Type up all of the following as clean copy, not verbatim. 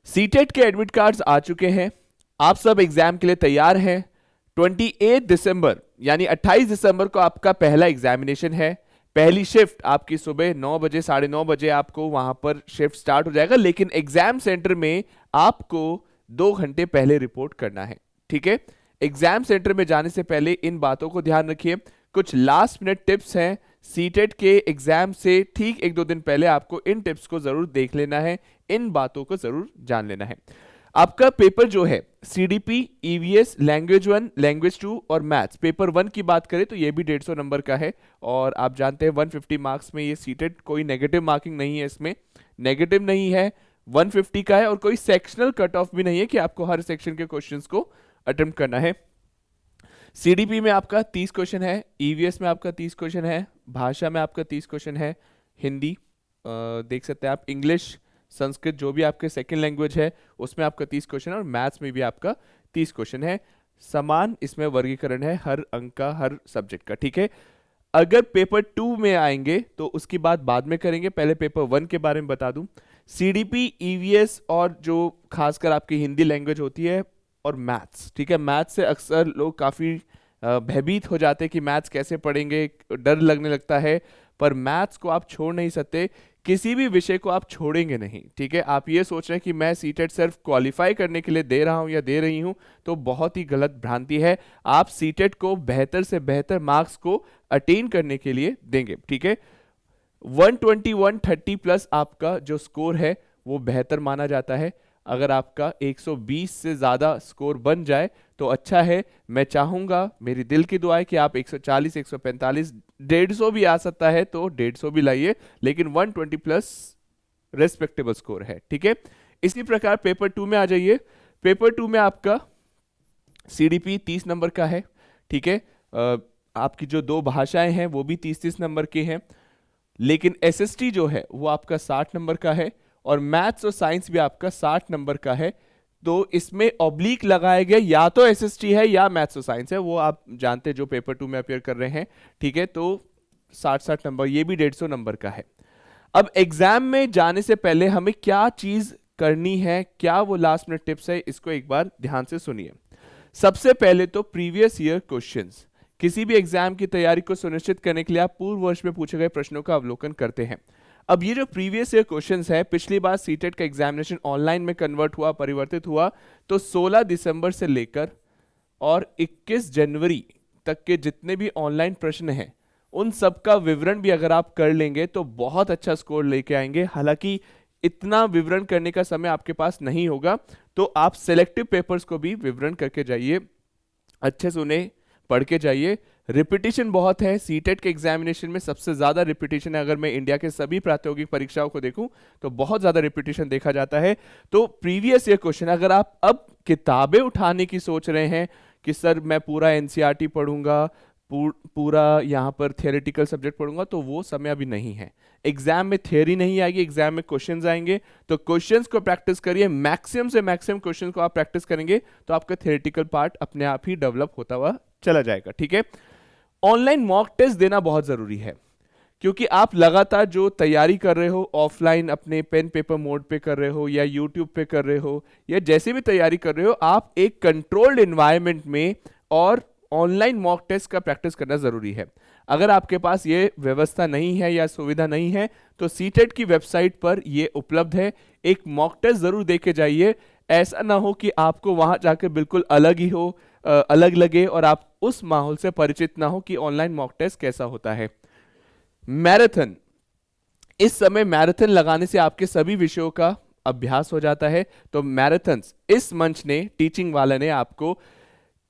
CTET के admit cards आ चुके हैं। आप सब एग्जाम के लिए तैयार हैं। 28 दिसंबर यानी 28 दिसंबर को आपका पहला एग्जामिनेशन है। पहली शिफ्ट आपकी सुबह 9 बजे 9:30 बजे आपको वहां पर शिफ्ट स्टार्ट हो जाएगा, लेकिन एग्जाम सेंटर में आपको 2 घंटे पहले रिपोर्ट करना है। ठीक है, एग्जाम सेंटर में जाने से पहले इन बातों को ध्यान रखिए। कुछ लास्ट मिनट टिप्स हैं। सीटेट के एग्जाम से ठीक 1-2 दिन पहले आपको इन टिप्स को जरूर देख लेना है, इन बातों को जरूर जान लेना है। आपका पेपर जो है सीडीपी, ईवीएस, लैंग्वेज 1, लैंग्वेज 2 और मैथ्स, पेपर 1 की बात करें तो ये भी 150 नंबर का है। और आप जानते हैं 150 मार्क्स में ये सीटेट, कोई नेगेटिव मार्किंग नहीं है, इसमें नेगेटिव नहीं है, 150 का है। और कोई सेक्शनल कट ऑफ भी नहीं है कि आपको हर सेक्शन के क्वेश्चंस को अटेम्प्ट करना है। सीडीपी में आपका 30 क्वेश्चन है, ईवीएस में आपका 30 क्वेश्चन है, भाषा में आपका 30 क्वेश्चन है, हिंदी देख सकते हैं आप, इंग्लिश, संस्कृत जो भी आपके सेकंड लैंग्वेज है उसमें आपका 30 क्वेश्चन है, और मैथ्स में भी आपका 30 क्वेश्चन है। समान इसमें वर्गीकरण है हर अंक का, हर सब्जेक्ट का। ठीक है, अगर पेपर 2 में आएंगे तो उसकी बात बाद में करेंगे, पहले पेपर 1 के बारे में बता दूं। सीडीपी, ईवीएस और जो खासकर आपकी हिंदी लैंग्वेज होती है और मैथ्स, ठीक है, मैथ्स से अक्सर लोग काफ़ी भयभीत हो जाते हैं कि मैथ्स कैसे पढ़ेंगे, डर लगने लगता है। पर मैथ्स को आप छोड़ नहीं सकते, किसी भी विषय को आप छोड़ेंगे नहीं। ठीक है, आप ये सोच रहे हैं कि मैं सीटेट सिर्फ क्वालिफाई करने के लिए दे रहा हूं या दे रही हूं, तो बहुत ही गलत भ्रांति है। आप सीटेट को बेहतर से बेहतर मार्क्स को अटेन करने के लिए देंगे। ठीक है, 120 130 प्लस आपका जो स्कोर है वो बेहतर माना जाता है। अगर आपका 120 से ज़्यादा स्कोर बन जाए तो अच्छा है। मैं चाहूँगा, मेरी दिल की दुआ है कि आप 140, 145, 150 भी आ सकता है तो 150 भी लाइए, लेकिन 120 प्लस रेस्पेक्टेबल स्कोर है। ठीक है, इसी प्रकार पेपर 2 में आ जाइए। पेपर 2 में आपका सीडीपी 30 नंबर का है। ठीक है, आपकी जो 2 भाषाएं हैं वो भी 30-30 नंबर की हैं, लेकिन एसएसटी जो है वो आपका 60 नंबर का है, और मैथ्स और साइंस भी आपका 60 नंबर का है। तो इसमें ऑब्लिक लगाए गए, या तो एसएसटी है या मैथ्स और साइंस है, वो आप जानते हैं जो पेपर 2 में अपियर कर रहे हैं। ठीक है, तो 60-60 नंबर, ये भी 150 नंबर का है। अब एग्जाम में जाने से पहले हमें क्या चीज करनी है, क्या वो लास्ट मिनट टिप्स है, इसको एक बार ध्यान से सुनिए। सबसे पहले तो प्रीवियस ईयर क्वेश्चंस, किसी भी एग्जाम की तैयारी को सुनिश्चित करने के लिए आप पूर्व वर्ष में पूछे गए प्रश्नों का अवलोकन करते हैं। अब ये जो प्रीवियस ईयर क्वेश्चंस है, पिछली बार सीटेट का एग्जामिनेशन ऑनलाइन में कन्वर्ट हुआ, परिवर्तित हुआ, तो 16 दिसंबर से लेकर और 21 जनवरी तक के जितने भी ऑनलाइन प्रश्न हैं उन सब का विवरण भी अगर आप कर लेंगे तो बहुत अच्छा स्कोर लेके आएंगे। हालांकि इतना विवरण करने का समय आपके पास नहीं होगा, तो आप सिलेक्टिव पेपर्स को भी विवरण करके जाइए, अच्छे से उन्हें पढ़ के जाइए। रिपीटिशन बहुत है, सीटेट के एग्जामिनेशन में सबसे ज्यादा रिपीटिशन है। अगर मैं इंडिया के सभी प्रायोगिक परीक्षाओं को देखूं तो बहुत ज्यादा रिपीटिशन देखा जाता है। तो प्रीवियस ईयर क्वेश्चन, अगर आप अब किताबें उठाने की सोच रहे हैं कि सर मैं पूरा एनसीईआरटी पढ़ूंगा, पूरा यहाँ पर थियोरेटिकल सब्जेक्ट पढ़ूंगा, तो वो समय अभी नहीं है। एग्जाम में थियोरी नहीं आएगी, एग्जाम में क्वेश्चंस आएंगे, तो क्वेश्चंस को प्रैक्टिस करिए। मैक्सिमम से मैक्सिमम क्वेश्चंस को आप प्रैक्टिस करेंगे तो आपका थियोरेटिकल पार्ट अपने आप ही डेवलप होता हुआ चला जाएगा। ठीक है, ऑनलाइन मॉक टेस्ट देना बहुत जरूरी है, क्योंकि आप लगातार जो तैयारी कर रहे हो, ऑफलाइन अपने पेन पेपर मोड पे कर रहे हो या यूट्यूब पे कर रहे हो या जैसे भी तैयारी कर रहे हो, आप एक कंट्रोल्ड एनवायरनमेंट में और ऑनलाइन मॉक टेस्ट का प्रैक्टिस करना जरूरी है। अगर आपके पास ये व्यवस्था नहीं है या सुविधा नहीं है तो सीटेट की वेबसाइट पर ये उपलब्ध है। एक मॉक टेस्ट जरूर दे के जाइए, ऐसा ना हो कि आपको वहां जाकर बिल्कुल अलग ही हो, अलग लगे और आप उस माहौल से परिचित ना हो कि ऑनलाइन मॉक टेस्ट कैसा होता है। मैराथन, इस समय मैराथन लगाने से आपके सभी विषयों का अभ्यास हो जाता है। तो मैराथन, इस मंच ने, टीचिंग वाला ने आपको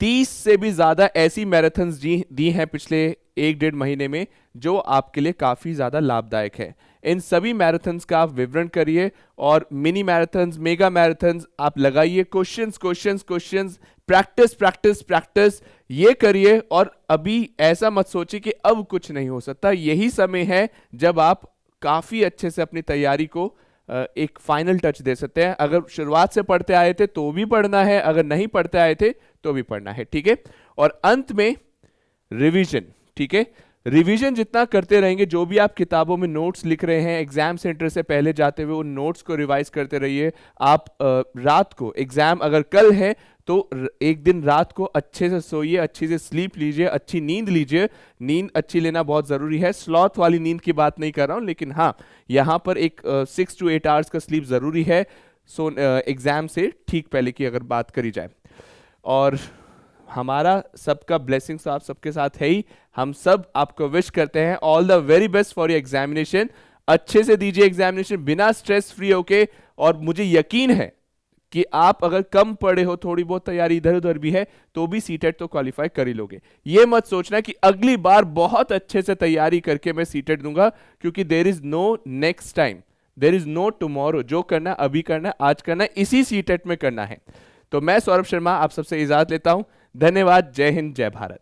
30 से भी ज्यादा ऐसी मैराथन्स दी हैं पिछले 1-1.5 महीने में, जो आपके लिए काफी ज्यादा लाभदायक है। इन सभी मैराथन्स का आप विवरण करिए, और मिनी मैराथन्स, मेगा मैराथन्स आप लगाइए। Questions questions questions, practice practice practice, ये करिए। और अभी ऐसा मत सोचिए कि अब कुछ नहीं हो सकता, यही समय है जब आप काफी अच्छे से अपनी तैयारी को एक फाइनल टच दे सकते हैं। अगर शुरुआत से पढ़ते आए थे तो भी पढ़ना है, अगर नहीं पढ़ते आए थे तो भी पढ़ना है। ठीक है, और अंत में रिवीजन। ठीक है, रिवीजन जितना करते रहेंगे, जो भी आप किताबों में नोट्स लिख रहे हैं, एग्जाम सेंटर से पहले जाते हुए उन नोट्स को रिवाइज करते रहिए। आप रात को एग्जाम अगर कल है तो एक दिन रात को अच्छे से सोइए, अच्छी से स्लीप लीजिए, अच्छी नींद लीजिए। नींद अच्छी लेना बहुत जरूरी है। स्लॉथ वाली नींद की बात नहीं कर रहा हूं, लेकिन हाँ, यहां पर एक 6 to 8 आवर्स का स्लीप जरूरी है। सो एग्जाम से ठीक पहले की अगर बात करी जाए, और हमारा सबका ब्लेसिंग्स आप सबके साथ है ही। हम सब आपको विश करते हैं all the very best for your examination. अच्छे से दीजिए एग्जामिनेशन, बिना स्ट्रेस फ्री होके। और मुझे यकीन है कि आप अगर कम पढ़े हो, थोड़ी बहुत तैयारी इधर उधर भी है, तो भी सीटेट तो क्वालिफाई कर ही लोगे। ये मत सोचना कि अगली बार बहुत अच्छे से तैयारी करके मैं सीटेट दूंगा, क्योंकि there is no next time, there is no tomorrow. जो करना अभी करना, आज करना, इसी सीटेट में करना है। तो मैं सौरभ शर्मा आप सबसे इजाजत लेता हूं। धन्यवाद। जय हिंद, जय भारत।